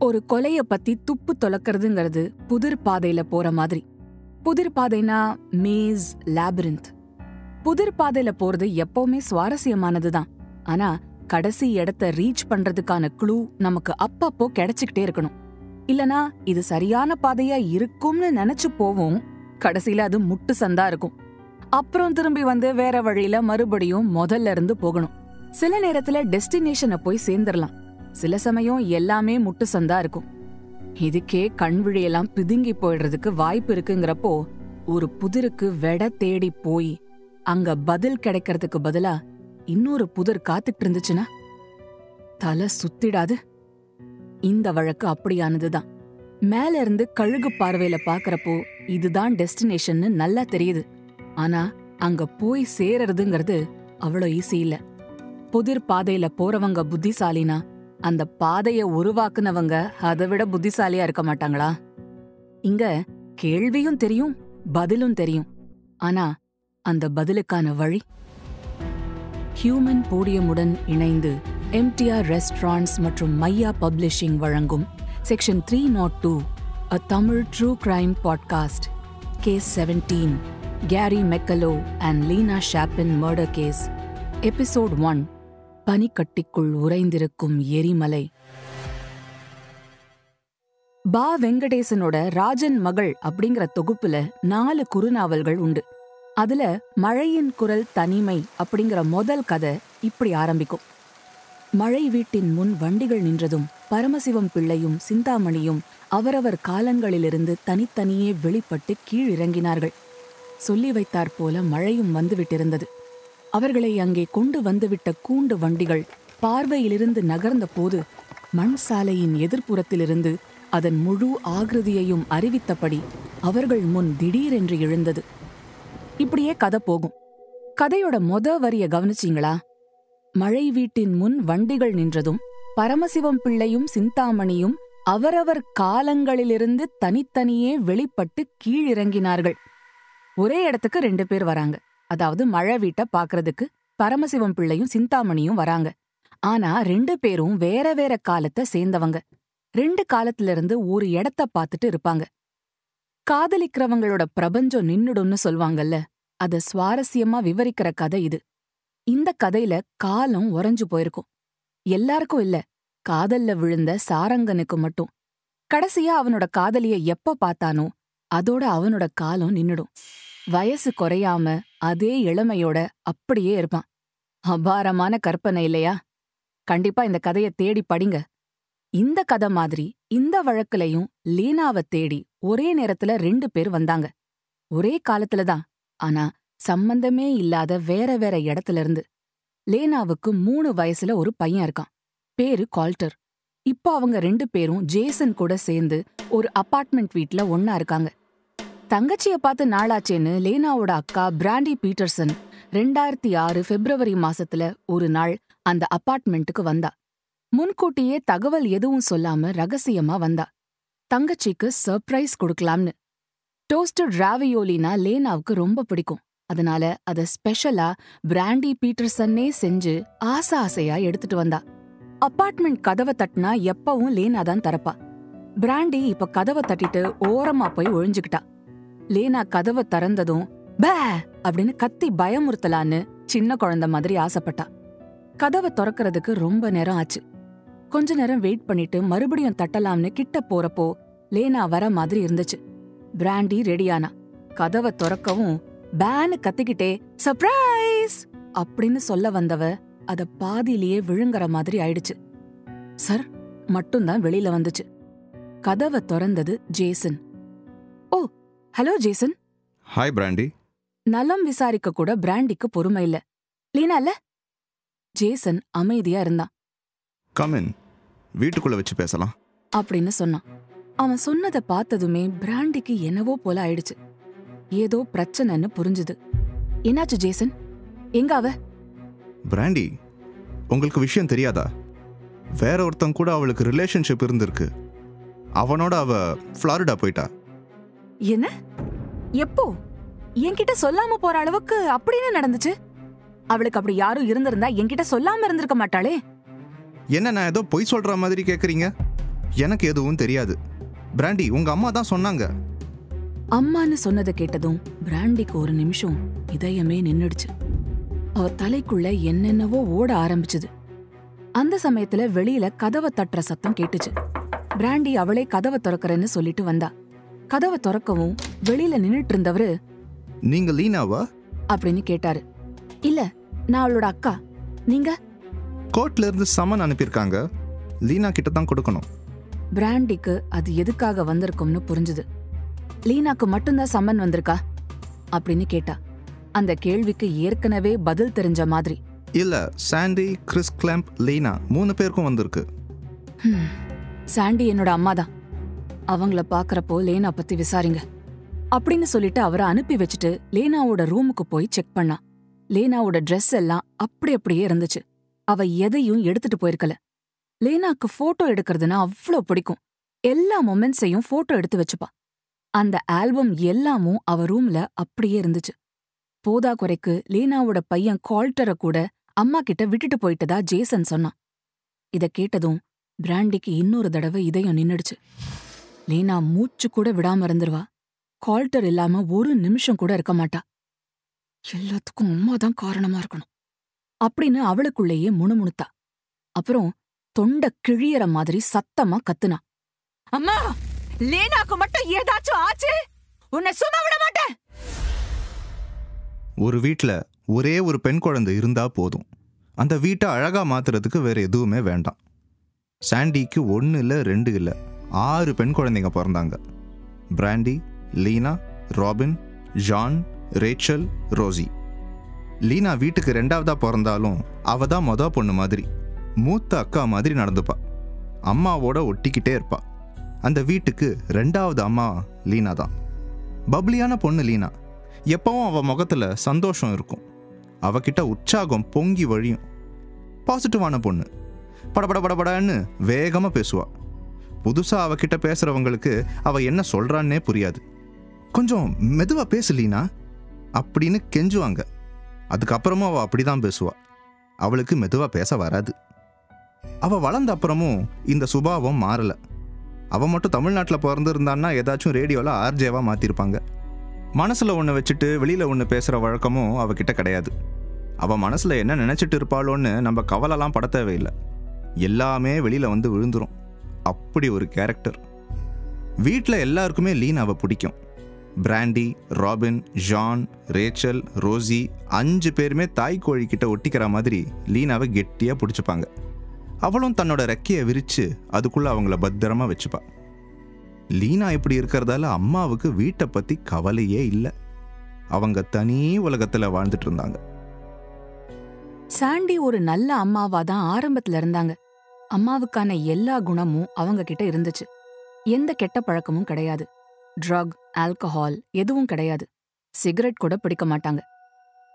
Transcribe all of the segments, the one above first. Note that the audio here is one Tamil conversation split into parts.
ஒரு கொலைய பத்தி துப்பு தொலைக்கிறதுங்கிறது புதிர் பாதையில போற மாதிரி. புதிர் பாதைனா மேஸ், லாபிரிந்த். புதிர் பாதையில போறது எப்பவுமே சுவாரஸ்யமானதுதான். ஆனா கடைசி இடத்த ரீச் பண்றதுக்கான க்ளூ நமக்கு அப்பப்போ கிடைச்சுக்கிட்டே இருக்கணும். இல்லனா இது சரியான பாதையா இருக்கும்னு நினைச்சு போவோம், கடைசியில அது முட்டு சந்தா இருக்கும். அப்புறம் திரும்பி வந்து வேற வழியில மறுபடியும் முதல்ல இருந்து போகணும். சில நேரத்துல டெஸ்டினேஷனை போய் சேர்ந்துடலாம், சில சமயம் எல்லாமே முட்டு சந்தா இருக்கும். இதுக்கே கண்விழியெல்லாம் பிதுங்கி போயிடுறதுக்கு வாய்ப்பு இருக்குங்கிறப்போ ஒரு புதிருக்கு வெட தேடி போய் அங்க பதில் கிடைக்கிறதுக்கு பதிலா இன்னொரு புதிர் காத்துட்டு இருந்துச்சுன்னா தலை சுத்திடாது? இந்த வழக்கு அப்படியானதுதான். மேல இருந்து கழுகு பார்வையில பாக்குறப்போ இதுதான் டெஸ்டினேஷன்னு நல்லா தெரியுது. ஆனா அங்க போய் சேரறதுங்கிறது அவ்வளோ ஈஸி இல்ல. புதிர் பாதையில போறவங்க புத்திசாலினா அந்த பாதைய உருவாக்குனவங்க அதை விட புத்திசாலியா இருக்க மாட்டாங்களா? இங்க கேள்வியும் தெரியும், பதிலும் தெரியும். ஆனா அந்த பதிலுக்கான வழி? ஹியூமன் போடியமுடன் இணைந்து எம்டிஆர் ரெஸ்டாரண்ட்ஸ் மற்றும் மையா பப்ளிஷிங் வழங்கும் section 302, a Tamil true crime podcast, case 17, Gary Mekalo and Lena Chapin murder case, episode 1, பனிக்கட்டிக்குள் உறைந்திருக்கும் எரிமலை. பா வெங்கடேசனோட ராஜன் மகள் அப்படிங்கிற தொகுப்புல 4 குறுநாவல்கள் உண்டு. அதுல மழையின் குரல் தனிமை அப்படிங்கிற முதல் கதை இப்படி ஆரம்பிக்கும். மழை வீட்டின் முன் வண்டிகள் நின்றதும் பரமசிவம் பிள்ளையும் சிந்தாமணியும் அவரவர் காலங்களிலிருந்து தனித்தனியே வெளிப்பட்டு கீழிறங்கினார்கள். சொல்லி வைத்தாற் போல மழையும் வந்துவிட்டிருந்தது. அவர்களை அங்கே கொண்டு வந்துவிட்ட கூண்டு வண்டிகள் பார்வையிலிருந்து நகர்ந்த போது மண் சாலையின் எதிர்ப்புறத்திலிருந்து அதன் முழு ஆகிருதியையும் அறிவித்தபடி அவர்கள் முன் திடீரென்று எழுந்தது. இப்படியே கதை போகும். கதையோட வரிய கவனிச்சிங்களா? மழை வீட்டின் முன் வண்டிகள் நின்றதும் பரமசிவம் பிள்ளையும் சிந்தாமணியும் அவரவர் காலங்களிலிருந்து தனித்தனியே வெளிப்பட்டு கீழிறங்கினார்கள். ஒரே இடத்துக்கு 2 பேர் வராங்க. அதாவது மழை வீட்டை பாக்குறதுக்கு பரமசிவம் பிள்ளையும் சிந்தாமணியும் வராங்க. ஆனா 2 பேரும் வேற வேற காலத்தை சேர்ந்தவங்க. 2 காலத்துல இருந்து ஒரு இடத்த பார்த்துட்டு இருப்பாங்க. காதலிக்கிறவங்களோட பிரபஞ்சம் நின்னுடும்னு சொல்வாங்கல்ல, அத சுவாரஸ்யமா விவரிக்கிற கதை இது. இந்த கதையில காலம் உறைஞ்சு போயிருக்கும். எல்லாருக்கும் இல்ல, காதல்ல விழுந்த சாரங்கனுக்கு மட்டும். கடைசியா அவனோட காதலிய எப்ப பார்த்தானோ அதோட அவனோட காலம் நின்னுடும். வயசு குறையாம அதே இளமையோட அப்படியே இருப்பான். அபாரமான கற்பனை இல்லையா? கண்டிப்பா இந்த கதைய தேடி படிங்க. இந்த கதை மாதிரி இந்த வழக்குலயும் லீனாவை தேடி ஒரே நேரத்துல 2 பேர் வந்தாங்க. ஒரே காலத்துலதான், ஆனா சம்பந்தமே இல்லாத வேற வேற இடத்துல இருந்து. லேனாவுக்கு 3 வயசுல ஒரு பையன் இருக்கான். பேரு கால்டர். இப்போ அவங்க 2 பேரும் ஜேசன் கூட சேர்ந்து ஒரு அபார்ட்மெண்ட் வீட்ல ஒன்னா இருக்காங்க. தங்கச்சிய பார்த்து நாளாச்சேன்னு லேனாவோட அக்கா பிராண்டி பீட்டர்சன் 2006 பிப்ரவரி மாசத்துல ஒரு நாள் அந்த அபார்ட்மெண்ட்டுக்கு வந்தா. முன்கூட்டியே தகவல் எதுவும் சொல்லாம ரகசியமா வந்தா. தங்கச்சிக்கு சர்ப்ரைஸ் கொடுக்கலாம்னு. டோஸ்டட் ராவியோலினா லேனாவுக்கு ரொம்ப பிடிக்கும். அதனால அத ஸ்பெஷலா பிராண்டி பீட்டர்சன்னே செஞ்சு ஆசையா எடுத்துட்டு வந்தா. அபார்ட்மெண்ட் கதவை தட்டினா எப்பவும் லேனா தான் திறப்பா. பிராண்டி இப்ப கதவை தட்டிட்டு ஓரமா போய் ஒழிஞ்சுக்கிட்டா. லேனா கதவை திறந்ததும் பே அப்படின்னு கத்தி பயமுறுத்தலான்னு சின்ன குழந்தை மாதிரி ஆசைப்பட்டா. கதவை திறக்கிறதுக்கு ரொம்ப நேரம் ஆச்சு. கொஞ்ச நேரம் வெயிட் பண்ணிட்டு மறுபடியும் தட்டலாம்னு கிட்ட போறப்போ லேனா வர மாதிரி இருந்துச்சு. பிராண்டி ரெடியானா. கதவை திறக்கவும் பேன்னு கத்திக்கிட்டே சர்ப்ரைஸ் அப்படின்னு சொல்ல வந்தவ அத பாதியிலேயே விழுங்குற மாதிரி ஆயிடுச்சு. சார் மட்டும்தான் வெளியில வந்துச்சு. கதவை திறந்தது ஜேசன். ஓ, ஹலோ ஜேசன். Hi brandy. நலம் விசாரிக்க கூட பிராண்டிக்கு பொறுமை இல்ல. லீனா இல்ல? ஜேசன் அமைதியா இருந்தான். கம் இன், வீட்டுக்குள்ள வச்சு பேசலாம் அப்படின்னு சொன்னான். அவன் சொன்னதை பார்த்ததுமே பிராண்டிக்கு என்னவோ போல ஆயிடுச்சு. ஏதோ பிரச்சனைன்னு புரிஞ்சுது. என்னாச்சு ஜேசன்? எங்க அவ? பிராண்டி, உங்களுக்கு விஷயம் தெரியாதா? வேற ஒருத்தன் கூட அவளுக்கு ரிலேஷன்ஷிப் இருந்திருக்கு. அவனோட அவ ஃப்ளாரிடா போயிட்டா. என்ன? எப்போ? என்கிட்ட சொல்லாம போற அளவுக்கு அப்படின்னு நடந்துச்சு? அவளுக்கு அப்படி யாரும் இருந்திருந்தா என்கிட்ட சொல்லாம இருந்திருக்க மாட்டாளே. என்ன, நான் ஏதோ பொய் சொல்ற மாதிரி கேக்குறீங்க? எனக்கு எதுவும் தெரியாது. பிராண்டி, உங்க அம்மா தான் சொன்னாங்க. அம்மான்னு சொன்னதை கேட்டதும் பிராண்டிக்கு ஒரு நிமிஷம் இதயமே நின்னுடுச்சு. அவ தலைக்குள்ள என்னென்னவோ ஓட ஆரம்பிச்சுது. அந்த சமயத்துல வெளியில கதவை தட்டுற சத்தம் கேட்டுச்சு. பிராண்டி அவளே கதவை திறக்கறேன்னு சொல்லிட்டு வந்தா. கதவை திறக்கவும் வெளியில நின்னுட்டு இருந்தவரு, நீங்க லீனாவா அப்படின்னு கேட்டாரு. இல்ல, நான் அவளோட அக்கா. நீங்க? கோர்ட்ல இருந்து சம்மன் அனுப்பியிருக்காங்க. லீனா கிட்ட தான் கொடுக்கணும். பிராண்டிக்கு அது எதுக்காக வந்திருக்கும்னு புரிஞ்சுது. லீனாக்கு மட்டும்தான் சம்மன் வந்திருக்கா அப்படின்னு கேட்டா. அந்த கேள்விக்கு ஏற்கனவே பதில் தெரிஞ்ச மாதிரி. இல்ல, சாண்டி, கிறிஸ் கிளாம்ப், லீனா 3 பேருக்கும் வந்திருக்கு. சாண்டி என்னோட அம்மாதான். அவங்கள பாக்குறப்போ லேனா பத்தி விசாரிங்க அப்படின்னு சொல்லிட்டு அவரை அனுப்பி வச்சுட்டு லேனாவோட ரூமுக்கு போய் செக் பண்ணா. லேனாவோட ட்ரெஸ் எல்லாம் அப்படியே இருந்துச்சு. அவ எதையும் எடுத்துட்டு போயிருக்கல. லேனாக்கு போட்டோ எடுக்கிறதுனா அவ்ளோ பிடிக்கும். எல்லா மொமெண்ட்ஸையும் போட்டோ எடுத்து வச்சுப்பா. அந்த ஆல்பம் எல்லாமும் அவ ரூம்ல அப்படியே இருந்துச்சு. போதா குறைக்கு லேனாவோட பையன் கால்டரை கூட அம்மா கிட்ட விட்டுட்டு போயிட்டதா ஜேசன் சொன்னான். இத கேட்டதும் பிராண்டிக்கு இன்னொரு தடவை இதயம் நின்னுடுச்சு. லேனா மூச்சு கூட விடாம இருந்துருவா. கால்டர் இல்லாம ஒரு நிமிஷம் கூட இருக்க மாட்டா. எல்லாத்துக்கும் அம்மாதான் காரணமா இருக்கணும் அப்படின்னு அவளுக்குள்ளேயே முணுமுணுத்தா. அப்புறம் தொண்டை கிழியற மாதிரி சத்தமா கத்துனா. அம்மா, லேனாக்கு மட்டும் ஏதாச்சும் ஆச்சு, உன்னை சும்மா விட மாட்டேன். ஒரு வீட்ல ஒரே ஒரு பெண் குழந்தை இருந்தா போதும். அந்த வீட்டை அழகா மாத்துறதுக்கு வேற எதுவுமே வேண்டாம். சாண்டிக்கு 1 இல்ல 2 இல்ல 6 பெண் குழந்தைங்க பிறந்தாங்க. Brandy, Lena, Robin, John, Rachel, Rosie. Lena வீட்டுக்கு 2வதா பிறந்தாலும் அவ தான் மொத பொண்ணு மாதிரி, மூத்த அக்கா மாதிரி நடந்துப்பா. அம்மாவோட ஒட்டிக்கிட்டே இருப்பா. அந்த வீட்டுக்கு 2வது அம்மா லீனா தான். பப்ளியான பொண்ணு லீனா. எப்பவும் அவ முகத்துல சந்தோஷம் இருக்கும். அவகிட்ட உற்சாகம் பொங்கி வழியும். பாசிட்டிவான பொண்ணு. படபடபடபடன்னு வேகமா பேசுவா. புதுசா அவகிட்ட பேசுறவங்களுக்கு அவ என்ன சொல்றான்னே புரியாது. கொஞ்சம் மெதுவா பேசு லீனா அப்படின்னு கெஞ்சுவாங்க. அதுக்கப்புறமும் அவ அப்படிதான் பேசுவா. அவளுக்கு மெதுவா பேச வராது. அவ வளர்ந்த அப்புறமும் இந்த சுபாவம் மாறல. அவ மட்டும் தமிழ்நாட்டில் பிறந்திருந்தான்னா ஏதாச்சும் ரேடியோல ஆர்ஜேவா மாத்திருப்பாங்க. மனசுல ஒன்று வச்சுட்டு வெளியில ஒன்று பேசுற வழக்கமும் அவகிட்ட கிடையாது. அவ மனசுல என்ன நினைச்சிட்டு இருப்பாளோன்னு நம்ம கவலைலாம் பட தேவையில்லை. எல்லாமே வெளியில வந்து விழுந்துரும். அப்படி ஒரு கேரக்டர். வீட்டில் எல்லாருக்குமே லீனாவை பிடிக்கும். Brandy, Robin, John, Rachel, Rosie 5 பேருமே தாய் கோழி கிட்ட ஒட்டிக்கிற மாதிரி லீனாவை கெட்டியா பிடிச்சிப்பாங்க. அவளும் தன்னோட ரெக்கையை விரிச்சு அதுக்குள்ள அவங்கள பத்திரமா வச்சுப்பா. லீனா இப்படி இருக்கிறதால அம்மாவுக்கு வீட்டை பத்தி கவலையே இல்லை. அவங்க தனி உலகத்துல வாழ்ந்துட்டு இருந்தாங்க. சாண்டி ஒரு நல்ல அம்மாவா தான் ஆரம்பத்துல இருந்தாங்க. அம்மாவுக்கான எல்லா குணமும் அவங்க கிட்ட இருந்துச்சு. எந்த கெட்ட பழக்கமும் கிடையாது. ட்ரக், ஆல்கஹால் எதுவும் கிடையாது. சிகரெட் கூட பிடிக்க மாட்டாங்க.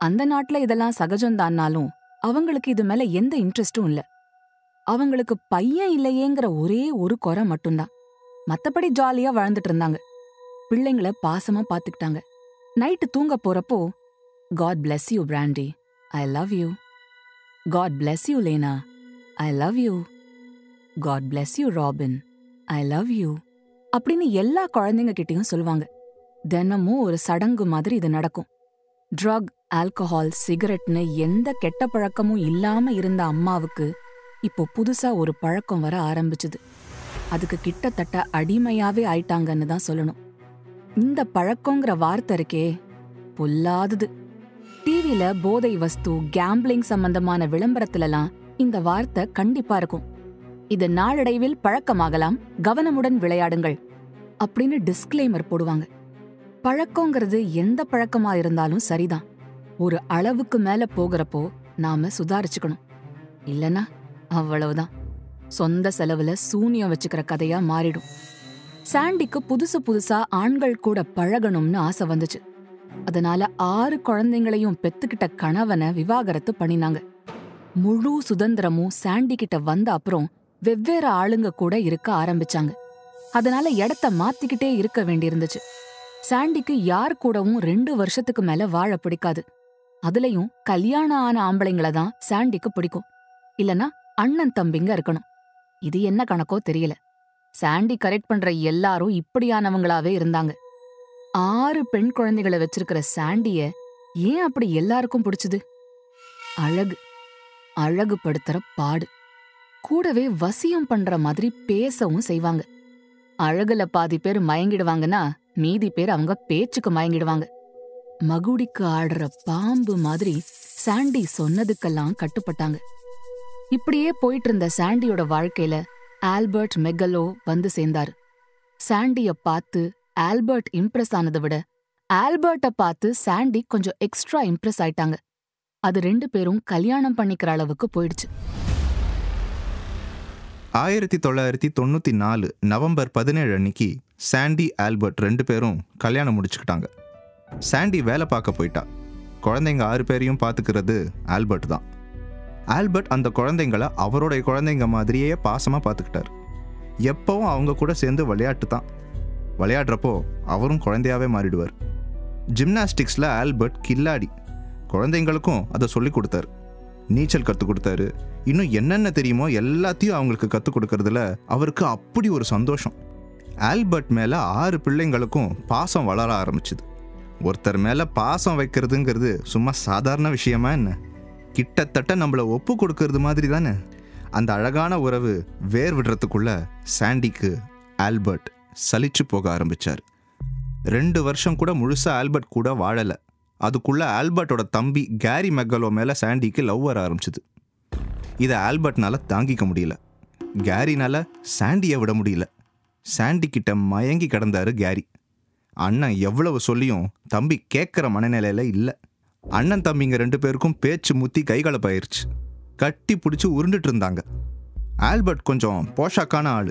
அந்த நாட்டுல இதெல்லாம் சகஜம்தான்னாலும் அவங்களுக்கு இது மேல எந்த இன்ட்ரெஸ்டும் இல்ல. அவங்களுக்கு பையன் இல்லையேங்கிற ஒரே ஒரு குறை மட்டும்தான். மத்தபடி ஜாலியா வாழ்ந்துட்டு இருந்தாங்க. பிள்ளைங்கள பாசமா பாத்துக்கிட்டாங்க. நைட்டு தூங்க போறப்போ, God bless you brandy, I love you. God bless you Lena, I love you. God bless you robin, I love you. அப்படின்னு எல்லா குழந்தைங்க கிட்டயும் சொல்லுவாங்க. தினமும் ஒரு சடங்கு மாதிரி இது நடக்கும். ட்ரக், ஆல்கஹால், சிகரெட்னு எந்த கெட்ட பழக்கமும் இல்லாம இருந்த அம்மாவுக்கு இப்போ புதுசா ஒரு பழக்கம் வர ஆரம்பிச்சுது. அதுக்கு கிட்டத்தட்ட அடிமையாவே ஆயிட்டாங்கன்னு தான் சொல்லணும். இந்த பழக்கங்கிற வார்த்தை இருக்கே, பொல்லாதது. டிவில போதை வஸ்து, கேம்பிளிங் சம்பந்தமான விளம்பரத்துலலாம் இந்த வார்த்தை கண்டிப்பா இருக்கும். இது நாளடைவில் பழக்கமாகலாம், கவனமுடன் விளையாடுங்கள் அப்படின்னு டிஸ்க்ளைமர் போடுவாங்க. பழக்கங்கிறது எந்த பழக்கமா இருந்தாலும் சரிதான். ஒரு அளவுக்கு மேல போகிறப்போ நாம சுதாரிச்சுக்கணும். இல்லனா அவ்வளவுதான், சொந்த செலவுல சூனியம் வச்சுக்கிற கதையா மாறிடும். சாண்டிக்கு புதுசா ஆண்கள் கூட பழகணும்னு ஆசை வந்துச்சு. அதனால 6 குழந்தைங்களையும் பெத்துக்கிட்ட கணவனை விவாகரத்து பண்ணினாங்க. முழு சுதந்திரமும் சாண்டி கிட்ட வந்த அப்புறம் வெவ்வேறு ஆளுங்க கூட இருக்க ஆரம்பிச்சாங்க. அதனால இடத்த மாத்திக்கிட்டே இருக்க வேண்டியிருந்துச்சு. சாண்டிக்கு யார் கூடவும் 2 வருஷத்துக்கு மேல வாழ பிடிக்காது. அதுலயும் கல்யாணம் ஆன ஆம்பளைங்கள தான் சாண்டிக்கு பிடிக்கும். இல்லனா அண்ணன் தம்பிங்க இருக்கணும். இது என்ன கணக்கோ தெரியல. சாண்டி கரெக்ட் பண்ற எல்லாரும் இப்படியானவங்களாவே இருந்தாங்க. 6 பெண் குழந்தைகளை வச்சிருக்கிற சாண்டிய ஏன் அப்படி எல்லாருக்கும் பிடிச்சது? அழகு, அழகுபடுத்துற பாடு, கூடவே வசியம் பண்ற மாதிரி பேசவும் செய்வாங்க. அழகுல பாதி பேர் மயங்கிடுவாங்கன்னா மீதி பேர் அவங்க பேச்சுக்கு மயங்கிடுவாங்க. மகுடிக்கு ஆடுற பாம்பு மாதிரி சாண்டி சொன்னதுக்கெல்லாம் கட்டுப்பட்டாங்க. இப்படியே போயிட்டு இருந்த சாண்டியோட வாழ்க்கையில ஆல்பர்ட் மெகலோ வந்து சேர்ந்தாரு. சாண்டிய பார்த்து ஆல்பர்ட் இம்ப்ரெஸ் ஆனதை விட ஆல்பர்ட்ட பார்த்து சாண்டி கொஞ்சம் எக்ஸ்ட்ரா இம்ப்ரெஸ் ஆயிட்டாங்க. அது 2 பேரும் கல்யாணம் பண்ணிக்கிற அளவுக்கு போயிடுச்சு. 1994 நவம்பர் 17 அன்னைக்கு சாண்டி ஆல்பர்ட் 2 பேரும் கல்யாணம் முடிச்சுக்கிட்டாங்க. சாண்டி வேலை பார்க்க போயிட்டா. குழந்தைங்க 6 பேரையும் பார்த்துக்கிறது ஆல்பர்ட் தான். ஆல்பர்ட் அந்த குழந்தைங்கள அவருடைய குழந்தைங்க மாதிரியே பாசமாக பார்த்துக்கிட்டார். எப்பவும் அவங்க கூட சேர்ந்து விளையாட்டு தான். விளையாடுறப்போ அவரும் குழந்தையாவே மாறிடுவார். ஜிம்னாஸ்டிக்ஸில் ஆல்பர்ட் கில்லாடி. குழந்தைங்களுக்கும் அதை சொல்லி கொடுத்தாரு. நீச்சல் கற்றுக் கொடுத்தாரு. இன்னும் என்னென்ன தெரியுமோ எல்லாத்தையும் அவங்களுக்கு கற்றுக் கொடுக்கறதுல அவருக்கு அப்படி ஒரு சந்தோஷம். ஆல்பர்ட் மேலே 6 பிள்ளைங்களுக்கும் பாசம் வளர ஆரம்பிச்சுது. ஒருத்தர் மேலே பாசம் வைக்கிறதுங்கிறது சும்மா சாதாரண விஷயமா என்ன? கிட்டத்தட்ட நம்மளை ஒப்பு கொடுக்கறது மாதிரி தானே. அந்த அழகான உறவு வேர் விடுறதுக்குள்ள சாண்டிக்கு ஆல்பர்ட் சலிச்சு போக ஆரம்பிச்சார். 2 வருஷம் கூட முழுசா ஆல்பர்ட் கூட வாழலை. அதுக்குள்ள ஆல்பர்ட்டோட தம்பி கேரி மெகலோ மேலே சாண்டிக்கு லவ் வர ஆரம்பிச்சுது. இதை ஆல்பர்ட்னால தாங்கிக்க முடியல. கேரினால சாண்டியை விட முடியல. சாண்டி கிட்ட மயங்கி கிடந்தாரு கேரி. அண்ணன் எவ்வளவு சொல்லியும் தம்பி கேட்குற மனநிலையில இல்லை. அண்ணன் தம்பிங்க 2 பேருக்கும் பேச்சு முத்தி கைகலப்பாயிருச்சு. கட்டி பிடிச்சி உருண்டுட்டு இருந்தாங்க. ஆல்பர்ட் கொஞ்சம் போஷாக்கான ஆள்.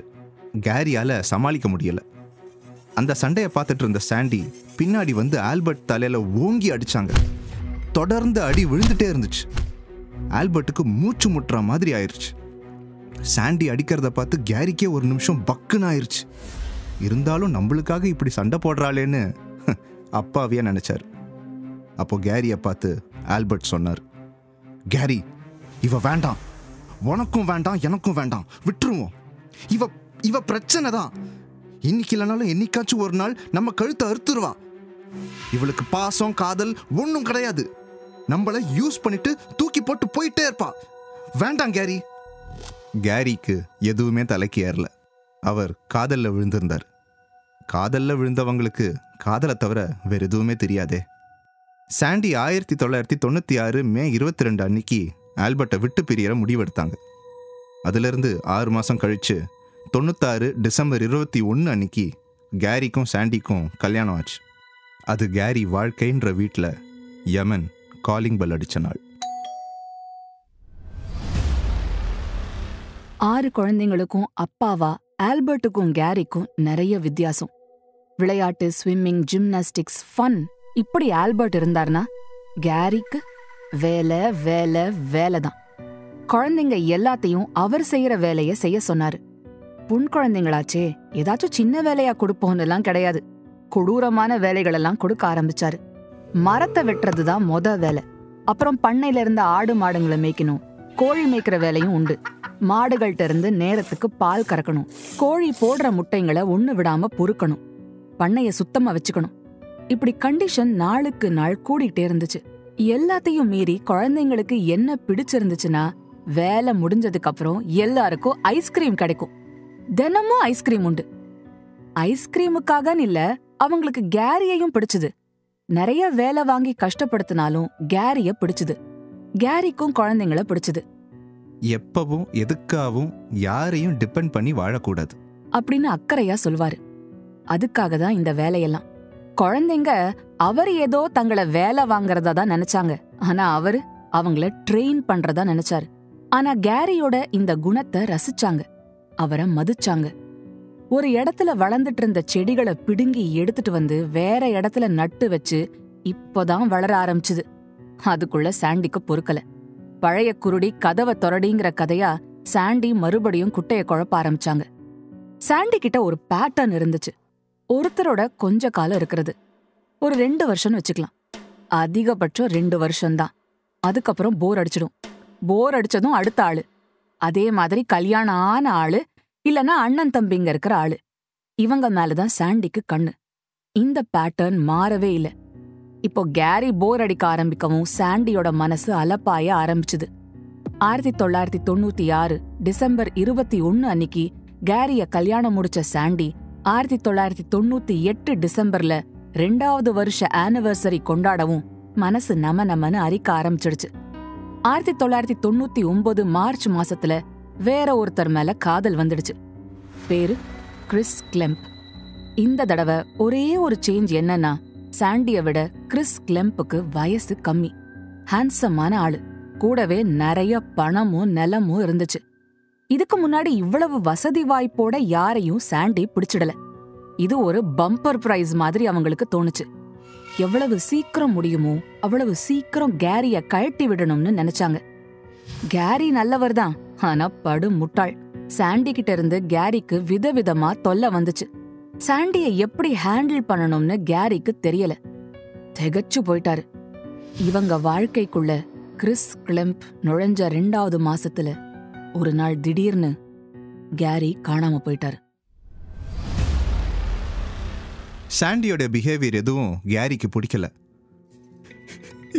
கேரியால் சமாளிக்க முடியல. அந்த சண்டையை பார்த்துட்டு இருந்த சாண்டி பின்னாடி வந்து ஆல்பர்ட் தலையில ஓங்கி அடிச்சாங்க. தொடர்ந்து அடி விழுந்துட்டே இருந்துச்சு. ஆல்பர்ட்டுக்கு மூச்சு முட்டுற மாதிரி ஆயிடுச்சு. சாண்டி அடிக்கிறத பார்த்து கேரிக்கே ஒரு நிமிஷம் பக்குன்னு ஆயிடுச்சு. இருந்தாலும் நம்மளுக்காக இப்படி சண்டை போடுறாளேன்னு அப்பாவியா நினைச்சாரு. அப்போ கேரியை பார்த்து ஆல்பர்ட் சொன்னார், கேரி, இவ வேண்டாம், உனக்கும் வேண்டாம், எனக்கும் வேண்டாம், விட்டுருவோம். இவ பிரச்சனை தான். இன்னைக்கு இல்லைனாலும் என்னைக்காச்சும் ஒரு நாள் நம்ம கழுத்தை அறுத்துருவா. இவளுக்கு பாசம் காதல் ஒன்றும் கிடையாது. நம்மளை யூஸ் பண்ணிட்டு தூக்கி போட்டு போயிட்டே இருப்பா. வேண்டாம் கேரி. கேரிக்கு எதுவுமே தலைக்கு ஏறல. அவர் காதல்ல விழுந்திருந்தார். காதல்ல விழுந்தவங்களுக்கு காதலை தவிர வேற எதுவுமே தெரியாதே. சாண்டி 1996 மே 22 அன்னைக்கு ஆல்பர்ட்டை விட்டு பிரியற முடிவெடுத்தாங்க. அதிலிருந்து 6 மாதம் கழிச்சு 96 டிசம்பர் 21 அன்னைக்கு கேரிக்கும் சாண்டிக்கும் கல்யாணம் ஆச்சு. அது கேரி வாழ்க்கைன்ற வீட்டில் யமன் காலிங் பெல் அடிச்ச நாள். 6 குழந்தைங்களுக்கும் அப்பாவா ஆல்பர்ட்டுக்கும் கேரிக்கும் நிறைய வித்தியாசம். விளையாட்டு, ஸ்விம்மிங், ஜிம்னாஸ்டிக்ஸ், ஃபன், இப்படி ஆல்பர்ட் இருந்தார்னா கேரிக்கு வேலை வேலை வேலை தான். குழந்தைங்க எல்லாத்தையும் அவர் செய்யற வேலைய செய்ய சொன்னாரு. பொன் குழந்தைங்களாச்சே, ஏதாச்சும் சின்ன வேலையா கொடுப்போம்னுலாம் கிடையாது. கொடூரமான வேலைகளெல்லாம் கொடுக்க ஆரம்பிச்சாரு. மரத்தை வெட்டுறதுதான் வேலை. அப்புறம் பண்ணையில இருந்த ஆடு மாடுங்களை மேய்க்கணும். கோழி மேய்க்கிற வேலையும் உண்டு. மாடுகள்கிட்ட இருந்து நேரத்துக்கு பால் கறக்கணும். கோழி போடுற முட்டைங்களை ஒண்ணு விடாம பொறுக்கணும். பண்ணைய சுத்தமா வச்சுக்கணும். இப்படி கண்டிஷன் நாளுக்கு நாள் கூடிட்டே இருந்துச்சு. எல்லாத்தையும் மீறி குழந்தைங்களுக்கு என்ன பிடிச்சிருந்துச்சுன்னா, வேலை முடிஞ்சதுக்கு அப்புறம் எல்லாருக்கும் ஐஸ்கிரீம் கிடைக்கும். தினமும் ஐஸ்கிரீம் உண்டு. ஐஸ்கிரீமுக்காக இல்ல, அவங்களுக்கு கேரியையும் பிடிச்சது. நிறைய வேலை வாங்கி கஷ்டப்படுத்தினாலும் கேரிய பிடிச்சது. கேரிக்கும் குழந்தைங்களை பிடிச்சது. எப்பவும் எதுக்காகவும் யாரையும் டிபெண்ட் பண்ணி வாழக்கூடாது அப்படின்னு அக்கறையா சொல்வாரு. அதுக்காக தான் இந்த வேலையெல்லாம். குழந்தைங்க அவர் ஏதோ தங்களை வேலை வாங்கறதா தான் நினைச்சாங்க. ஆனா அவரு அவங்கள ட்ரெயின் பண்றதா நினைச்சாரு. ஆனா கேரியோட இந்த குணத்தை ரசிச்சாங்க, அவரை மதிச்சாங்க. ஒரு இடத்துல வளர்ந்துட்டு இருந்த செடிகளை பிடுங்கி எடுத்துட்டு வந்து வேற இடத்துல நட்டு வச்சு இப்போதான் வளர ஆரம்பிச்சுது. அதுக்குள்ள சாண்டிக்கு பொறுக்கல. பழைய குருடி கதவை தொரடிங்கிற கதையா சாண்டி மறுபடியும் குட்டைய குழப்ப ஆரம்பிச்சாங்க. சாண்டி கிட்ட ஒரு பேட்டர்ன் இருந்துச்சு. ஒருத்தரோட கொஞ்ச காலம் இருக்கிறது. ஒரு 2 வருஷம்னு வச்சுக்கலாம். அதிகபட்சம் 2 வருஷம்தான். அதுக்கப்புறம் போர் அடிச்சிடும். போர் அடிச்சதும் அடுத்த ஆளு. அதே மாதிரி கல்யாணம் ஆன ஆளு இல்லனா அண்ணன் தம்பிங்க இருக்கிற ஆளு. இவங்க மேலதான் சாண்டிக்கு கண்ணு. இந்த பேட்டர்ன் மாறவே இல்ல. இப்போ கேரி போர் அடிக்க ஆரம்பிக்கவும் சாண்டியோட மனசு அலப்பாய ஆரம்பிச்சுது. 1996 டிசம்பர் 21 அன்னிக்கு கேரிய கல்யாணம் முடிச்ச சாண்டி 1998 டிசம்பர்ல 2வது வருஷ ஆனிவர்சரி கொண்டாடவும் மனசு நமனமன்னு அரிக்க ஆரம்பிச்சிடுச்சு. 1999 மார்ச் மாசத்துல வேற ஒருத்தர் மேல காதல் வந்துடுச்சு. பேரு கிறிஸ் கிளெம்ப். இந்த தடவை ஒரே ஒரு சேஞ்ச் என்னன்னா, சாண்டிய விட கிறிஸ் கிளெம்புக்கு வயசு கம்மி. ஹேண்ட்ஸமான ஆளு. கூடவே நிறைய பணமும் நிலமும் இருந்துச்சு. இதுக்கு முன்னாடி இவ்வளவு வசதி வாய்ப்போட யாரையும் சாண்டி பிடிச்சிடல. இது ஒரு பம்பர் பிரைஸ் மாதிரி அவங்களுக்கு தோணுச்சு. எவ்வளவு சீக்கிரம் முடியுமோ அவ்வளவு சீக்கிரம் கேரிய கழட்டி விடணும்னு நினைச்சாங்க. கேரி நல்லவர் தான், ஆனா படு முட்டாள். சாண்டி கிட்ட இருந்து கேரிக்கு விதவிதமா தொல்லை வந்துச்சு. சாண்டிய எப்படி ஹேண்டில் பண்ணணும்னு கேரிக்கு தெரியல. திகச்சு போயிட்டாரு. இவங்க வாழ்க்கைக்குள்ள கிறிஸ் கிளெம்ப் நுழைஞ்ச 2வது மாசத்துல ஒரு நாள் திடீர்னு கேரி காணாம போயிட்டாரு. சாண்டியோட பிஹேவியர் எதுவும் கேரிக்கு பிடிக்கல.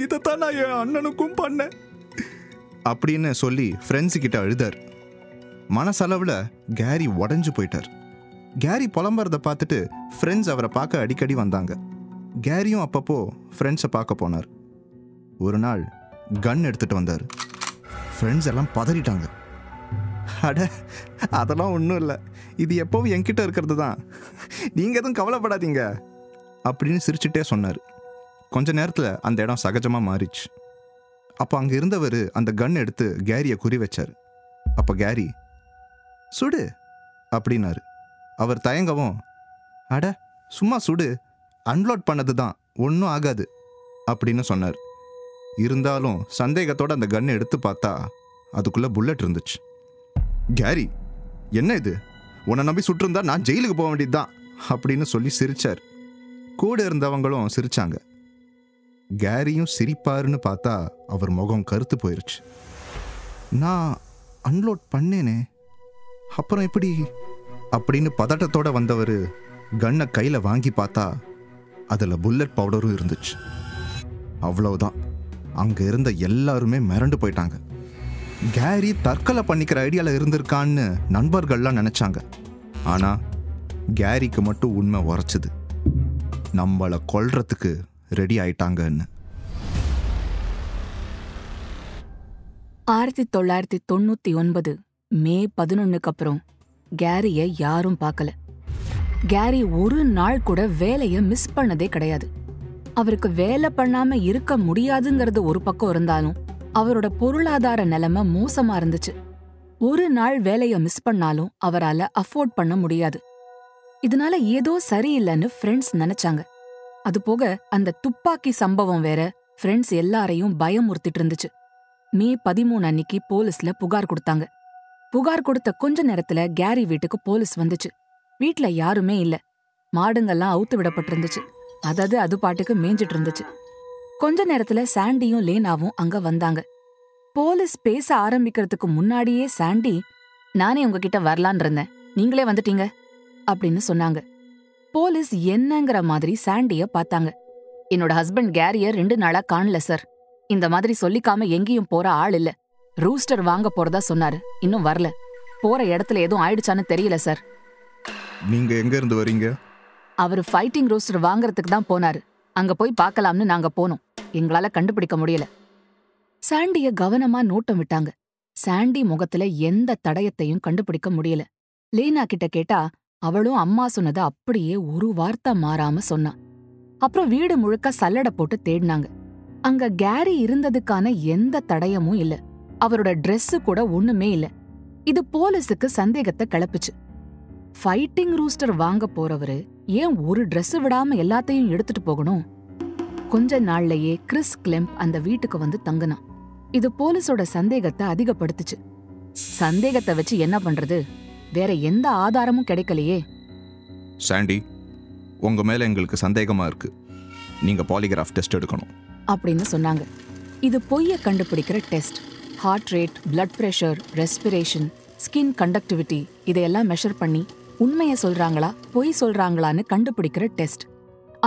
இதைத்தான் நான் என் அண்ணனுக்கும் பண்ணேன் அப்படின்னு சொல்லி ஃப்ரெண்ட்ஸு கிட்ட அழுதார். மனசளவில் கேரி உடஞ்சு போயிட்டார். கேரி புலம்புறத பார்த்துட்டு ஃப்ரெண்ட்ஸ் அவரை பார்க்க அடிக்கடி வந்தாங்க. கேரியும் அப்பப்போ ஃப்ரெண்ட்ஸை பார்க்க போனார். ஒரு நாள் கன் எடுத்துட்டு வந்தார். ஃப்ரெண்ட்ஸ் எல்லாம் பதறிட்டாங்க. அட, அதெல்லாம் ஒன்றும் இல்லை, இது எப்பவும் என்கிட்ட இருக்கிறது தான், நீங்கள் எதுவும் கவலைப்படாதீங்க அப்படின்னு சிரிச்சுட்டே சொன்னார். கொஞ்ச நேரத்தில் அந்த இடம் சகஜமாக மாறிச்சு. அப்போ அங்கே இருந்தவர் அந்த கன் எடுத்து கேரியை குறி வச்சார். அப்போ கேரி சுடு அப்படின்னாரு. அவர் தயங்கவும், அட சும்மா சுடு, அன்லோட் பண்ணது தான், ஒன்றும் ஆகாது அப்படின்னு சொன்னார். இருந்தாலும் சந்தேகத்தோட அந்த கன்னை எடுத்து பார்த்தா அதுக்குள்ளே புல்லட் இருந்துச்சு. கேரி, என்ன இது, உன்னை நம்பி சுட்டிருந்தா நான் ஜெயிலுக்கு போக வேண்டியதுதான் அப்படின்னு சொல்லி சிரிச்சார். கூட இருந்தவங்களும் சிரிச்சாங்க. கேரியும் சிரிப்பாருன்னு பார்த்தா அவர் முகம் கருத்து போயிருச்சு. நான் அன்லோட் பண்ணேனே, அப்புறம் எப்படி அப்படின்னு பதட்டத்தோட வந்தவர் கன்னை கையில் வாங்கி பார்த்தா அதில் புல்லட் பவுடரும் இருந்துச்சு. அவ்வளவுதான், அங்கே இருந்த எல்லாருமே மிரண்டு போயிட்டாங்க. கேரி தற்கொலை பண்ணிக்கிற ஐடியாவில் இருந்திருக்கான்னு நண்பர்கள்லாம் நினச்சாங்க. ஆனால் கேரிக்கு மட்டும் உண்மை உரைச்சுது. நம்மளை கொல்றதுக்கு ரெடி ஆயிட்டாங்கன்னு. 1999 மே 11க்கு அப்புறம் கேரிய யாரும் பார்க்கல. கேரி ஒரு நாள் கூட வேலைய மிஸ் பண்ணதே கிடையாது. அவருக்கு வேலை பண்ணாம இருக்க முடியாதுங்கிறது ஒரு பக்கம் இருந்தாலும் அவரோட பொருளாதார நிலைமை மோசமா இருந்துச்சு. ஒரு நாள் வேலைய மிஸ் பண்ணாலும் அவரால அஃபோர்ட் பண்ண முடியாது. இதனால ஏதோ சரியில்லைன்னு ஃப்ரெண்ட்ஸ் நினைச்சாங்க. அது போக அந்த துப்பாக்கி சம்பவம் வேற ஃப்ரெண்ட்ஸ் எல்லாரையும் பயமுறுத்திட்டு இருந்துச்சு. மே 13 அன்னிக்கு போலீஸ்ல புகார் கொடுத்தாங்க. புகார் கொடுத்த கொஞ்ச நேரத்துல கேரி வீட்டுக்கு போலீஸ் வந்துச்சு. வீட்ல யாருமே இல்ல. மாடுங்கெல்லாம் அவுத்து விடப்பட்டிருந்துச்சு. அதாவது அது பாட்டுக்கு மேய்ஞ்சிட்டு இருந்துச்சு. கொஞ்ச நேரத்துல சாண்டியும் லேனாவும் அங்க வந்தாங்க. போலீஸ் பேச ஆரம்பிக்கிறதுக்கு முன்னாடியே சாண்டி, நானே உங்ககிட்ட வரலான் இருந்தேன், நீங்களே வந்துட்டீங்க அப்படின்னு சொன்னாங்க. போலீஸ் என்னங்கிற மாதிரி சாண்டிய பார்த்தாங்க. என்னோட ஹஸ்பண்ட் கேரிய 2 நாளா காணல சார். இந்த மாதிரி சொல்லிக்காம எங்கேயும் போற ஆள் இல்ல. ரூஸ்டர் வாங்க போறதா சொன்னாரு, இன்னும் வரல. போற இடத்துல எதுவும் ஆயிடுச்சான்னு தெரியல சார். நீங்க எங்க இருந்து வரீங்க? அவரு ஃபைட்டிங் ரூஸ்டர் வாங்கறதுக்கு தான் போனாரு. அங்க போய் பார்க்கலாம்னு நாங்க போனோம். எங்களால கண்டுபிடிக்க முடியல. சாண்டிய கவனமா நோட்டம் விட்டாங்க. சாண்டி முகத்துல எந்த தடயத்தையும் கண்டுபிடிக்க முடியல. லேனா கிட்ட கேட்டா அவளும் அம்மா சொன்னதை அப்படியே ஒரு வார்த்தை மாறாம சொன்னா. அப்புறம் வீடு முழுக்க சல்லடை போட்டு தேடினாங்க. அங்க கேரி இருந்ததுக்கான எந்த தடயமும் இல்ல. அவரோட ட்ரெஸ் கூட ஒண்ணுமே இல்ல. இது போலீஸுக்கு சந்தேகத்தை கிளப்புச்சு. ஃபைட்டிங் ரூஸ்டர் வாங்க போறவரு ஏன் ஒரு ட்ரெஸ் விடாம எல்லாத்தையும் எடுத்துட்டு போகணும்? கொஞ்ச நாள்லயே கிறிஸ் கிளெம்ப் அந்த வீட்டுக்கு வந்து தங்குனான். இது போலீஸோட சந்தேகத்தை அதிகப்படுத்துச்சு. சந்தேகத்தை வச்சு என்ன பண்றது? வேற எந்த ஆதாரமும் கிடைக்கலையே. சாண்டி, உங்க மேல எங்களுக்கு சந்தேகமா இருக்கு, நீங்க பாலிகிராஃப் டெஸ்ட் எடுக்கணும் அப்படின்னு சொன்னாங்க. இது பொய்ய கண்டுபிடிக்கிற test. Heart rate, blood pressure, respiration, skin conductivity இதையெல்லாம் மெஷர் பண்ணி உண்மையை சொல்றாங்களா பொய் சொல்றாங்களான்னு கண்டுபிடிக்கிற டெஸ்ட்.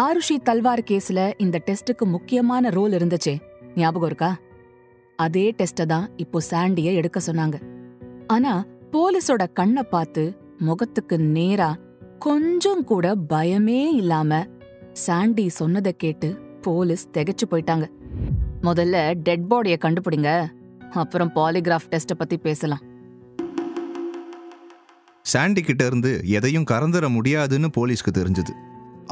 ஆருஷி தல்வார் கேஸ்ல இந்த டெஸ்டுக்கு முக்கியமான ரோல் இருந்துச்சே, ஞாபகம் இருக்கா? அதே டெஸ்ட தான் இப்போ சாண்டிய எடுக்க சொன்னாங்க. ஆனா போலீஸோட கண்ணை பார்த்து முகத்துக்கு நேரா கொஞ்சம் கூட பயமே இல்லாம சாண்டி சொன்னதை கேட்டு போலீஸ் திகைச்சு போயிட்டாங்க. முதல்ல டெட் பாடியை கண்டுபிடிங்க, அப்புறம் பாலிகிராஃப் டெஸ்ட பத்தி பேசலாம். சாண்டி கிட்ட இருந்து எதையும் கறந்துட முடியாதுன்னு போலீஸ்க்கு தெரிஞ்சது.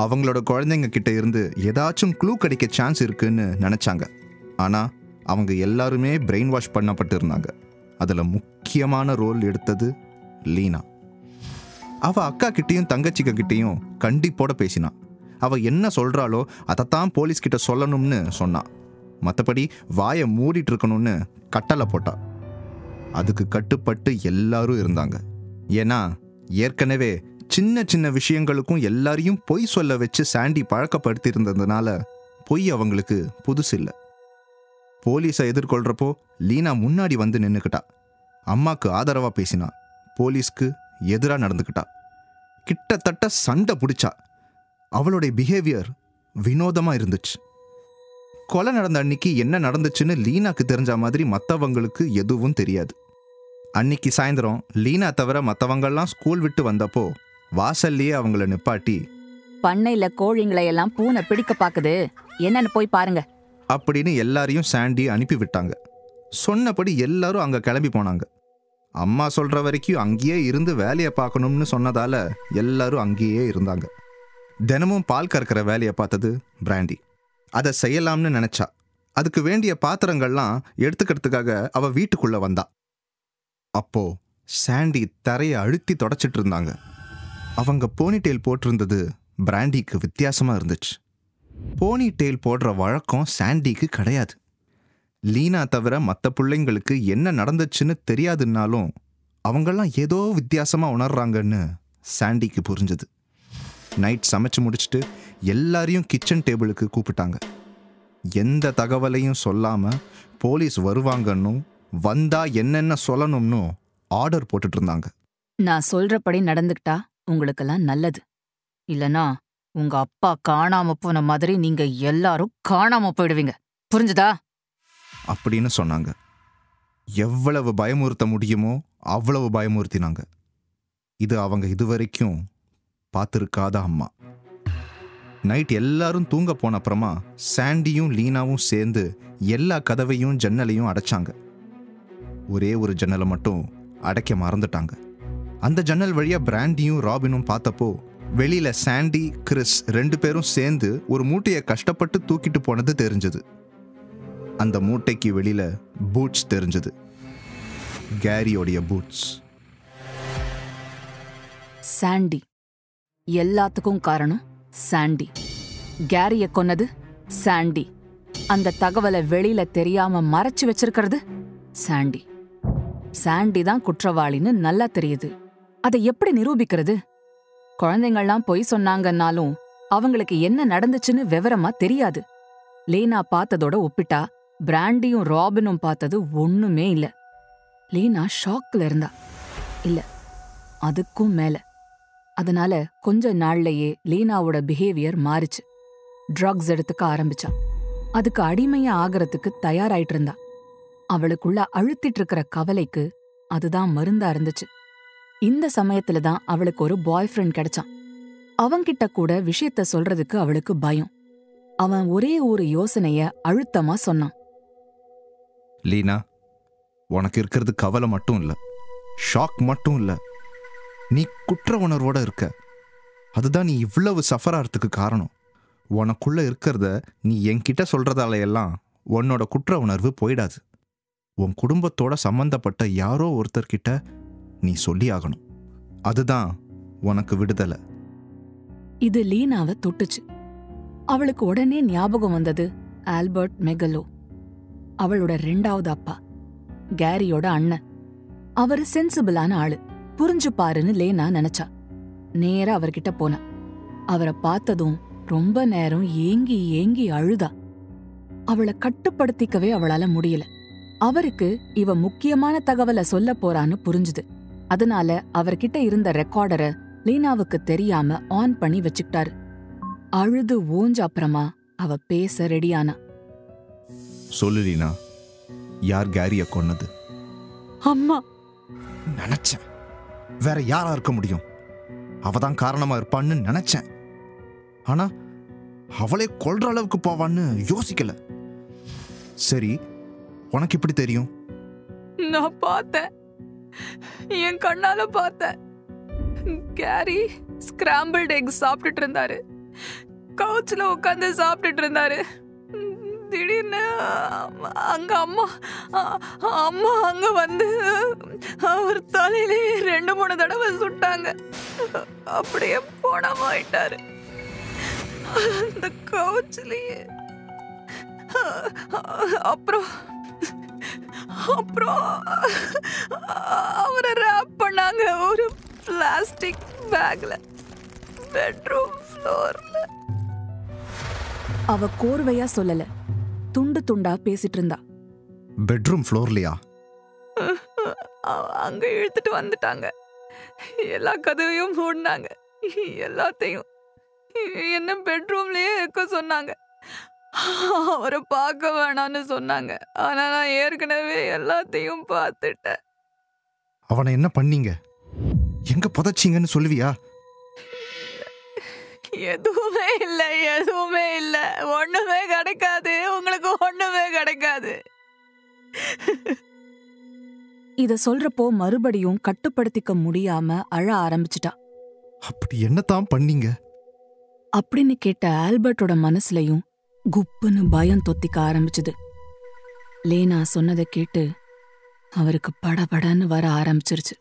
அவங்களோட குழந்தைங்க கிட்ட இருந்து ஏதாச்சும் க்ளூ கிடைக்க சான்ஸ் இருக்குன்னு நினைச்சாங்க. ஆனா அவங்க எல்லாருமே பிரெயின் வாஷ் பண்ணப்பட்டு இருந்தாங்க. அதுல முக்கியமான ரோல் எடுத்தது லீனா. அவ அக்கா கிட்டையும் தங்கச்சிக்க கிட்டையும் கண்டிப்போட பேசினா. அவ என்ன சொல்றாளோ அதைத்தான் போலீஸ் கிட்ட சொல்லணும்னு சொன்னா. மற்றபடி வாயை மூடிட்டு இருக்கணும்னு கட்டளை போட்டா. அதுக்கு கட்டுப்பட்டு எல்லாரும் இருந்தாங்க. ஏன்னா ஏற்கனவே சின்ன சின்ன விஷயங்களுக்கும் எல்லாரையும் பொய் சொல்ல வச்சு சாண்டி பழக்கப்படுத்தி இருந்ததுனால பொய் அவங்களுக்கு புதுசு இல்லை. போலீஸை எதிர்கொள்றப்போ லீனா முன்னாடி வந்து நின்னுக்கிட்டா. அம்மாக்கு ஆதரவா பேசினா. போலீஸ்க்கு எதிராக நடந்துக்கிட்டா. கிட்டத்தட்ட சண்டை பிடிச்சா. அவளுடைய பிஹேவியர் வினோதமா இருந்துச்சு. கொலை நடந்த அன்னைக்கு என்ன நடந்துச்சுன்னு லீனாக்கு தெரிஞ்ச மாதிரி மற்றவங்களுக்கு எதுவும் தெரியாது. அன்னைக்கு சாயந்தரம் லீனா தவிர மற்றவங்கெல்லாம் ஸ்கூல் விட்டு வந்தப்போ வாசல்லையே அவங்கள நிப்பாட்டி, பண்ணையில கோழிங்களை எல்லாம் பூனை பிடிக்க பாக்குது, என்னன்னு போய் பாருங்க அப்படின்னு எல்லாரையும் சாண்டி அனுப்பி விட்டாங்க. சொன்னபடி எல்லாரும் அங்க கிளம்பி போனாங்க. அம்மா சொல்ற வரைக்கும் அங்கேயே இருந்து வேலையை பார்க்கணும்னு சொன்னதால எல்லாரும் அங்கேயே இருந்தாங்க. தினமும் பால் கறக்கிற வேலையை பார்த்தது பிராண்டி. அதை செய்யலாம்னு நினைச்சா. அதுக்கு வேண்டிய பாத்திரங்கள்லாம் எடுத்துக்கிறதுக்காக அவ வீட்டுக்குள்ள வந்தா. அப்போ சாண்டி தரையை அழுத்தி தொடச்சிட்டு இருந்தாங்க. அவங்க போனிடெயில் போட்டிருந்தது பிராண்டிக்கு வித்தியாசமா இருந்துச்சு. போனிடெயில் போடுற வழக்கம் சாண்டிக்கு கிடையாது. லீனா தவிர மற்ற பிள்ளைங்களுக்கு என்ன நடந்துச்சுன்னு தெரியாதுன்னாலும் அவங்கெல்லாம் ஏதோ வித்தியாசமா உணர்றாங்கன்னு சாண்டிக்கு புரிஞ்சுது. நைட் சமைச்சு முடிச்சுட்டு எல்லாரையும் கிச்சன் டேபிளுக்கு கூப்பிட்டாங்க. எந்த தகவலையும் சொல்லாம போலீஸ் வருவாங்கன்னும் வந்தா என்னென்ன சொல்லணும்னு ஆர்டர் போட்டுட்டு இருந்தாங்க. நான் சொல்றபடி நடந்துக்கிட்டா உங்களுக்கெல்லாம் நல்லது, இல்லனா உங்க அப்பா காணாம போன மாதிரி நீங்க எல்லாரும் காணாம போயிடுவீங்க, புரிஞ்சுதா அப்படின்னு சொன்னாங்க. எவ்வளவு பயமுறுத்த முடியுமோ அவ்வளவு பயமுறுத்தினாங்க. இது அவங்க இதுவரைக்கும் பார்த்துருக்காத அம்மா. நைட் எல்லாரும் தூங்க போன அப்புறமா சாண்டியும் லீனாவும் சேர்ந்து எல்லா கதவையும் ஜன்னலையும் அடைச்சாங்க. ஒரே ஒரு ஜன்னலை மட்டும் அடைக்க மறந்துட்டாங்க. அந்த ஜன்னல் வழியா பிராண்டியும் ராபினும் பார்த்தப்போ வெளியில சாண்டி, கிறிஸ் 2 பேரும் சேர்ந்து ஒரு மூட்டையை கஷ்டப்பட்டு தூக்கிட்டு போனது தெரிஞ்சது. அந்த மூட்டைக்கு வெளியில பூட்ஸ் தெரிஞ்சது. கேரியோடைய பூட்ஸ். சாண்டி. எல்லாத்துக்கும் காரணம் சாண்டி. கேரிய கொன்னது சாண்டி. அந்த தகவலை வெளியில தெரியாம மறைச்சு வச்சிருக்கிறது சாண்டி. சாண்டி தான் குற்றவாளின்னு நல்லா தெரியுது. அதை எப்படி நிரூபிக்கிறது? குழந்தைங்கள்லாம் பொய் சொன்னாங்கன்னாலும் அவங்களுக்கு என்ன நடந்துச்சுன்னு விவரமா தெரியாது. லீனா பார்த்ததோட ஒப்பிட்டா பிராண்டியும் ராபினும் பார்த்தது ஒண்ணுமே இல்ல. லீனா ஷாக்ல இருந்தா. இல்ல, அதுக்கும் மேல. அதனால கொஞ்ச நாள்லயே லீனாவோட பிஹேவியர் மாறிச்சு. ட்ரக்ஸ் எடுத்துக்க ஆரம்பிச்சா. அதுக்கு அடிமையா ஆகிறதுக்கு தயாராயிட்டு இருந்தா. அவளுக்குள்ள அழுத்திட்டு இருக்கிற கவலைக்கு அதுதான் மருந்தா இருந்துச்சு. இந்த சமயத்துல தான் அவளுக்கு ஒரு பாய் ஃப்ரெண்ட் கிடைச்சான். அவன்கிட்ட கூட விஷயத்த சொல்றதுக்கு அவளுக்கு பயம். அவன் ஒரே ஒரு யோசனைய அழுத்தமா சொன்னான். லீனா, உனக்கு இருக்கிறது கவலை மட்டும் இல்ல, ஷாக் மட்டும் இல்ல, நீ குற்ற உணர்வோட இருக்க. அதுதான் நீ இவ்வளவு சஃபராகிறதுக்கு காரணம். உனக்குள்ள இருக்கிறத நீ என்கிட்ட சொல்றதால எல்லாம் உன்னோட குற்ற உணர்வு போயிடாது. உன் குடும்பத்தோட சம்பந்தப்பட்ட யாரோ ஒருத்தர்கிட்ட நீ சொல்லி ஆகணும். அதுதான் உனக்கு விடுதலை. இது லீனாவை தொட்டுச்சு. அவளுக்கு உடனே ஞாபகம் வந்தது ஆல்பர்ட் மெகலோ, அவளோட 2வது அப்பா, கேரியோட அண்ணன். அவரு சென்சிபிளான ஆளு, புரிஞ்சு பாருன்னு லேனா நினைச்சா. நேரா அவர்கிட்ட போனா. அவரை பார்த்ததும் ரொம்ப நேரம் ஏங்கி ஏங்கி அழுதா. அவளை கட்டுப்படுத்திக்கவே அவளால முடியல. அவருக்கு இவ முக்கியமான தகவலை சொல்ல போறான்னு புரிஞ்சுது. அதனால அவர்கிட்ட இருந்த ரெக்கார்டரை லீனாவுக்கு தெரியாம ஆன் பண்ணி வச்சுக்கிட்டாரு. அழுது ஓஞ்ச அப்புறமா அவ பேச ரெடியானா. சொல்லு லீனா, யார் கேரிய கொன்னது? அம்மா. நினைச்சேன், வேற யாரா இருக்க முடியும்? அவதான் காரணமா இருப்பான்னு நினைச்சேன். ஆனா அவளே கொல்ற அளவுக்கு போவான்னு யோசிக்கல. சரி, உனக்கு எப்படி தெரியும்? நான் பார்த்தேன், என் கண்ணால பார்த்தேன். கேரி ஸ்கிராம்பிள்ட் எக் சாப்பிட்டுட்டு இருந்தாரு. கவுச்ல உட்காந்து சாப்பிட்டுட்டு இருந்தாரு. திடீர்னு அங்க அம்மா அங்க வந்து அவர் தலையிலே 2-3 தடவை சுட்டாங்க. அப்படியே போனமாயிட்டாரு அந்த கவுச்லயே. அப்புறம் அவரை ரேப் பண்ணாங்க ஒரு பிளாஸ்டிக் பேக்ல பெட்ரூம் ஃப்ளோர்ல. அவ கோர்வையா சொல்லல, துண்டு துண்டா பேசிட்டு இருந்தா. பெட்ரூம் ஃப்ளோர்லயா? அங்க இழுத்துட்டு வந்துட்டாங்க. எல்லா கதவையும் மூடினாங்க. எல்லாத்தையும் என்ன பெட்ரூம்லயே இருக்க சொன்னாங்க. அவரை பார்க்க வேணான்னு சொன்னாங்க. ஆனா நான் ஏற்கனவே எல்லாத்தையும் பார்த்துட்டேன். அவனை என்ன பண்ணீங்க? எங்க புதைச்சிங்கன்னு சொல்லுவியா? எதுவுமே இல்ல, ஒண்ணுமே கிடைக்காது, உங்களுக்கு ஒண்ணுமே கிடைக்காது. இத சொல்றப்போ மறுபடியும் கட்டுப்படுத்திக்க முடியாம அழ ஆரம்பிச்சிட்டா. அப்படி என்னதான் பண்ணீங்க அப்படின்னு கேட்ட ஆல்பர்ட்டோட மனசுலயும் குப்புன்னு பயம் தொத்திக்க ஆரம்பிச்சுது. லேனா சொன்னதை கேட்டு அவருக்கு படபடன்னு வர ஆரம்பிச்சிருச்சு.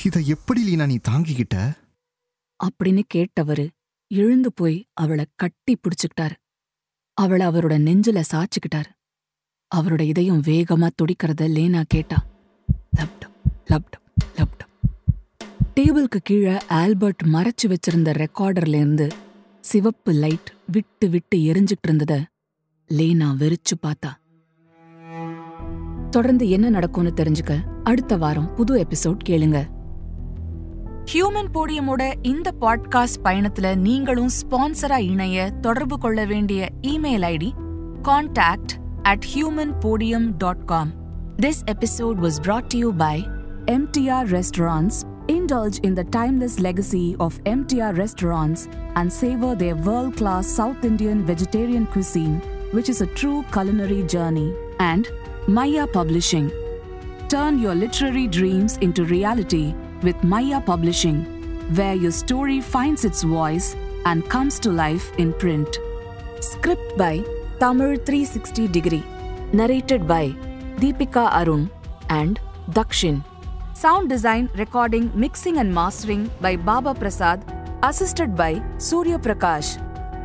இத எப்படி லீனா நீ தாங்கிக்கிட்ட? அப்படின்னு கேட்டவரு எழுந்து போய் அவளை கட்டி பிடிச்சுக்கிட்டாரு. அவளை அவரோட நெஞ்சில சாச்சுக்கிட்டாரு. அவரோட இதயம் வேகமா துடிக்கிறத லேனா கேட்டா. லப்டம் லப்டம் லப்டம். டேபிளுக்கு கீழே ஆல்பர்ட் மறைச்சு வச்சிருந்த ரெக்கார்டர்ல இருந்து சிவப்பு லைட் விட்டு விட்டு எரிஞ்சுட்டு இருந்தத லேனா வெறிச்சு பார்த்தா. தொடர்ந்து என்ன நடக்கும்னு தெரிஞ்சுக்க அடுத்த வாரம் புது எபிசோட் கேளுங்க. ஹியூமன் போடியமோட இந்த பாட்காஸ்ட் பயணத்துல நீங்களும் ஸ்பான்சரா இணைய தொடர்பு கொள்ள வேண்டிய email ID contact@humanpodium.com. This episode was brought to you by MTR Restaurants. Indulge in the timeless legacy of MTR Restaurants and savor their world-class South Indian vegetarian cuisine, which is a true culinary journey. And Maya Publishing. Turn your literary dreams into reality with Maya Publishing, where your story finds its voice and comes to life in print. Script by Tamil 360 Degree. Narrated by Deepika Arun and Dakshin. Sound design, recording, mixing and mastering by Baba Prasad, assisted by Surya Prakash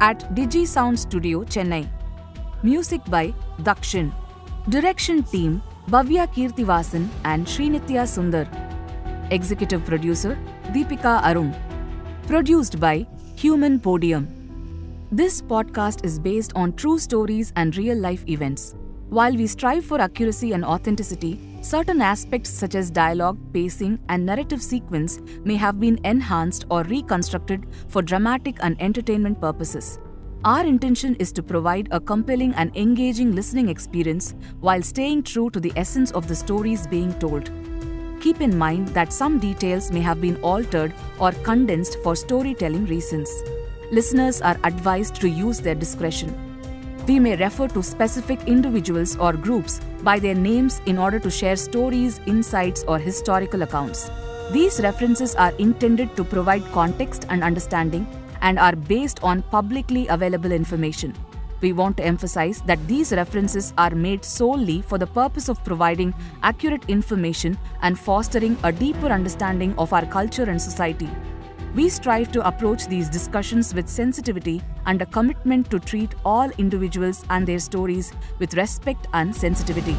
at Digi Sound Studio, Chennai. Music by Dakshin. Direction team Bhavya Kirtivasan and Srinitya Sundar. Executive producer Deepika Arun. Produced by Human Podium. This podcast is based on true stories and real-life events. While we strive for accuracy and authenticity, certain aspects such as dialogue, pacing, and narrative sequence may have been enhanced or reconstructed for dramatic and entertainment purposes. Our intention is to provide a compelling and engaging listening experience while staying true to the essence of the stories being told. Keep in mind that some details may have been altered or condensed for storytelling reasons. Listeners are advised to use their discretion. We may refer to specific individuals or groups by their names in order to share stories, insights, or historical accounts. These references are intended to provide context and understanding and are based on publicly available information. We want to emphasize that these references are made solely for the purpose of providing accurate information and fostering a deeper understanding of our culture and society. We strive to approach these discussions with sensitivity and a commitment to treat all individuals and their stories with respect and sensitivity.